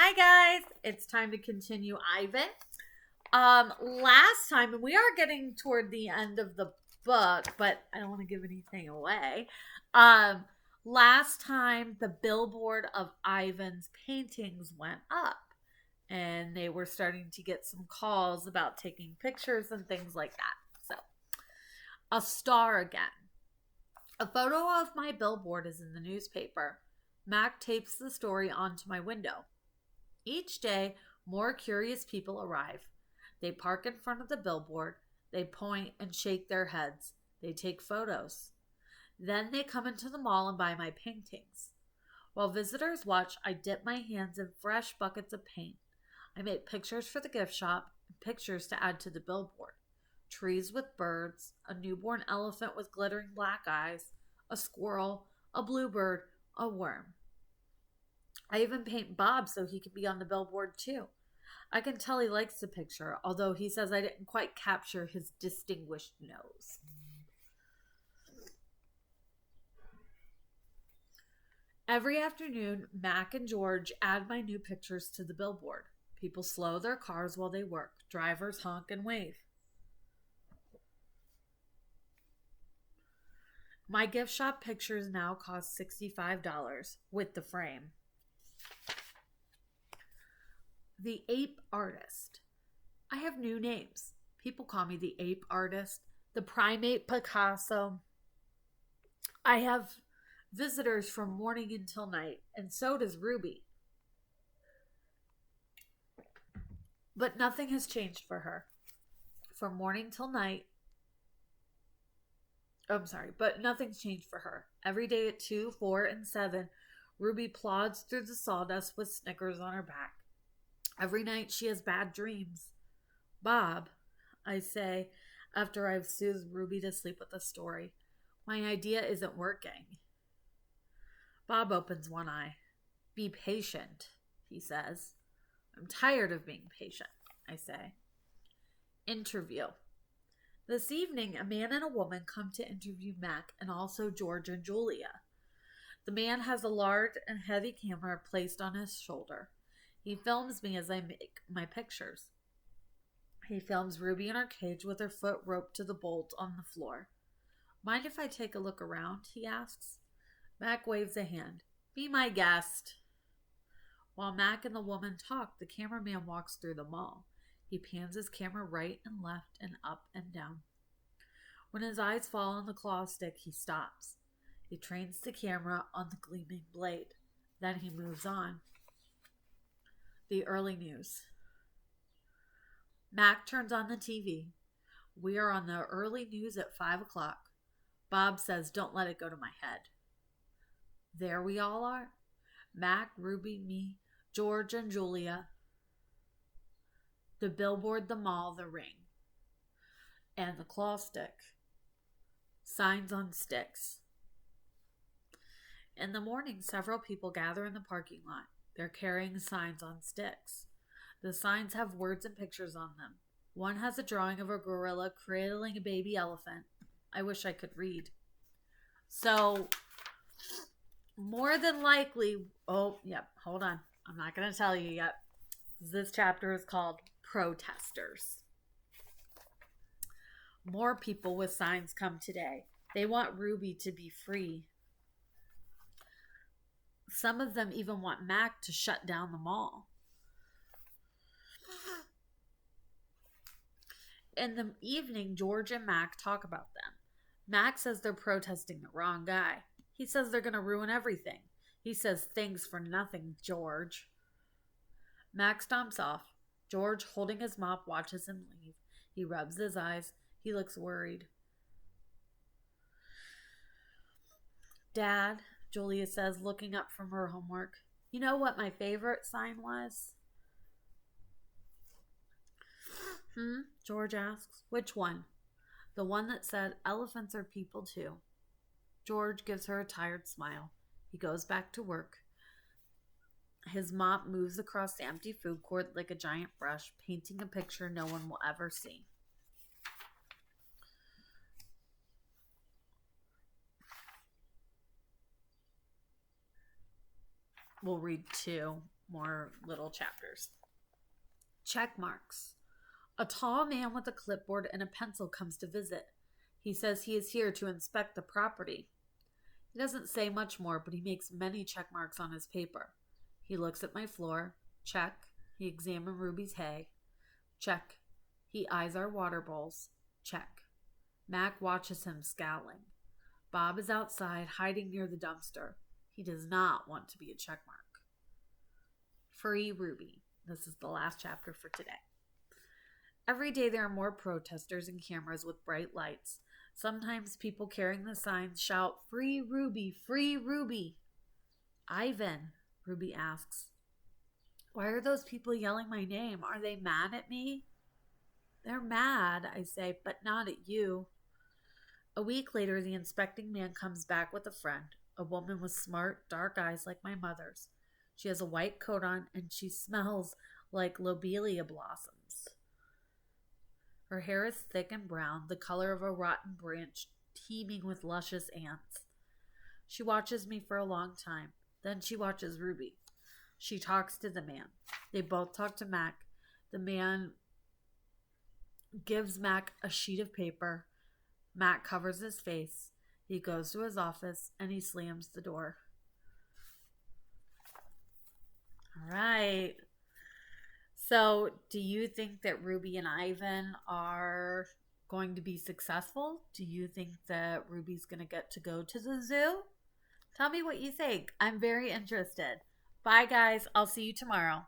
Hi guys, it's time to continue Ivan. Last time, and we are getting toward the end of the book, but I don't want to give anything away. Um, Last time the billboard of Ivan's paintings went up, and they were starting to get some calls about taking pictures and things like that. So, a star again. A photo of my billboard is in the newspaper. Mac tapes the story onto my window. Each day, more curious people arrive. They park in front of the billboard, they point and shake their heads, they take photos. Then they come into the mall and buy my paintings. While visitors watch, I dip my hands in fresh buckets of paint. I make pictures for the gift shop and pictures to add to the billboard. Trees with birds, a newborn elephant with glittering black eyes, a squirrel, a bluebird, a worm. I even paint Bob so he can be on the billboard too. I can tell he likes the picture, although he says I didn't quite capture his distinguished nose. Every afternoon, Mac and George add my new pictures to the billboard. People slow their cars while they work. Drivers honk and wave. My gift shop pictures now cost $65 with the frame. The Ape Artist. I have new names. People call me the Ape Artist, the Primate Picasso. I have visitors from morning until night, and so does Ruby. But nothing has changed for her. From morning till night. But nothing's changed for her. Every day at 2, 4, and 7, Ruby plods through the sawdust with Snickers on her back. Every night she has bad dreams. Bob, I say, after I've soothed Ruby to sleep with a story, my idea isn't working. Bob opens one eye. Be patient, he says. I'm tired of being patient, I say. Interview. This evening, a man and a woman come to interview Mac and also George and Julia. The man has a large and heavy camera placed on his shoulder. He films me as I make my pictures. He films Ruby in her cage with her foot roped to the bolt on the floor. Mind if I take a look around? He asks. Mac waves a hand. Be my guest. While Mac and the woman talk, the cameraman walks through the mall. He pans his camera right and left and up and down. When his eyes fall on the claw stick, he stops. He trains the camera on the gleaming blade. Then he moves on. The early news. Mac turns on the TV. We are on the early news at 5 o'clock. Bob says, don't let it go to my head. There we all are. Mac, Ruby, me, George, and Julia. The billboard, the mall, the ring. And the claw stick. Signs on sticks. In the morning, several people gather in the parking lot. They're carrying signs on sticks. The signs have words and pictures on them. One has a drawing of a gorilla cradling a baby elephant. I wish I could read. So, more than likely... hold on. I'm not going to tell you yet. This chapter is called Protesters. More people with signs come today. They want Ruby to be free. Some of them even want Mac to shut down the mall. In the evening, George and Mac talk about them. Mac says they're protesting the wrong guy. He says they're going to ruin everything. He says, thanks for nothing, George. Mac stomps off. George, holding his mop, watches him leave. He rubs his eyes. He looks worried. Dad, Julia says, looking up from her homework. You know what my favorite sign was? George asks. Which one? The one that said, elephants are people too. George gives her a tired smile. He goes back to work. His mop moves across the empty food court like a giant brush, painting a picture no one will ever see. We'll read 2. more little chapters. Check marks. A tall man with a clipboard and a pencil comes to visit. He says he is here to inspect the property. He doesn't say much more, but he makes many check marks on his paper. He looks at my floor. Check. He examines Ruby's hay. Check. He eyes our water bowls. Check. Mac watches him, scowling. Bob is outside, hiding near the dumpster. He does not want to be a checkmark. Free Ruby. This is the last chapter for today. Every day there are more protesters and cameras with bright lights. Sometimes people carrying the signs shout, "Free Ruby! Free Ruby!" "Ivan," Ruby asks, "why are those people yelling my name? Are they mad at me?" "They're mad," I say, "but not at you." A week later, the inspecting man comes back with a friend, a woman with smart, dark eyes like my mother's. She has a white coat on, and she smells like lobelia blossoms. Her hair is thick and brown, the color of a rotten branch teeming with luscious ants. She watches me for a long time. Then she watches Ruby. She talks to the man. They both talk to Mac. The man gives Mac a sheet of paper. Mac covers his face. He goes to his office and he slams the door. All right. So, do you think that Ruby and Ivan are going to be successful? Do you think that Ruby's going to get to go to the zoo? Tell me what you think. I'm very interested. Bye, guys. I'll see you tomorrow.